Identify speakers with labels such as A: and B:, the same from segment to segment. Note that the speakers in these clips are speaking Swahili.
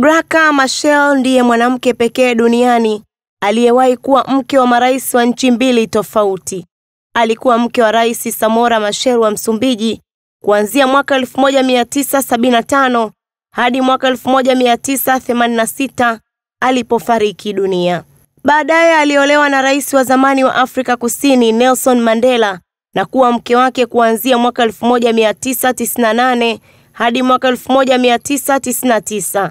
A: Graca Machel ndiye mwanamke pekee duniani aliyewahi kuwa mke wa marais wa nchi mbili tofauti. Alikuwa mke wa Rais Samora Machel wa Msumbiji kuanzia mwaka 1975 hadi mwaka 1986 alipofariki dunia. Baadaye aliolewa na rais wa zamani wa Afrika Kusini Nelson Mandela na kuwa mke wake kuanzia mwaka 1998 hadi mwaka 1999.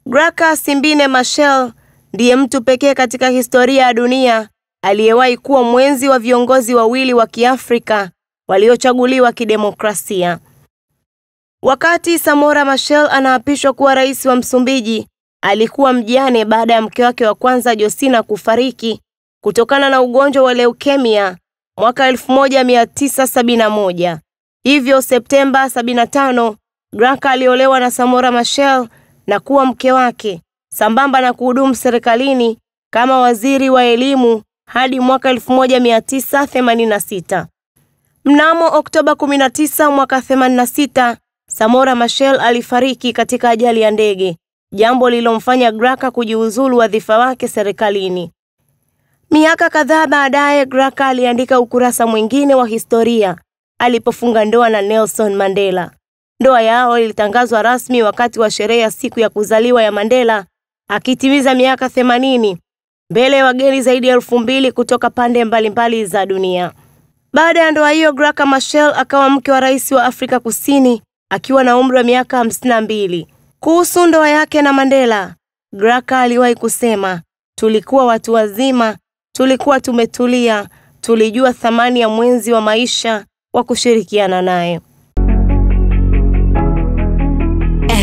A: Graca Simbine Machel ndiye mtu pekee katika historia ya dunia aliyewahi kuwa mwenzi wa viongozi wawili wa Kiafrika waliochaguliwa kidemokrasia. Wakati Samora Machel anaapishwa kuwa rais wa Msumbiji, alikuwa mjane baada ya mke wake wa kwanza Josina kufariki kutokana na ugonjwa wa leukemia mwaka 1971. Hivyo Septemba 75, Graca aliolewa na Samora Machel na kuwa mke wake, sambamba na kuhudumu serikalini kama waziri wa elimu hadi mwaka 1986. Mnamo Oktoba 19 mwaka 86, Samora Machel alifariki katika ajali ya ndege, jambo lililomfanya Graca kujiuzulu wadhifa wake serikalini. Miaka kadhaa baadaye, Graca aliandika ukurasa mwingine wa historia alipofunga ndoa na Nelson Mandela. Ndoa yao ilitangazwa rasmi wakati wa sherehe ya siku ya kuzaliwa ya Mandela, akitimiza miaka 80, mbele ya wageni zaidi ya 2000 kutoka pande mbalimbali za dunia. Baada ya ndoa hiyo, Graca Machel akawa mke wa rais wa Afrika Kusini akiwa na umri wa miaka 52. Kuhusu ndoa yake na Mandela, Graca aliwahi kusema, "Tulikuwa watu wazima, tulikuwa tumetulia, tulijua thamani ya mwenzi wa maisha wa kushirikiana naye."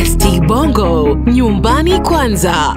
B: ST Bongo, nyumbani kwanza.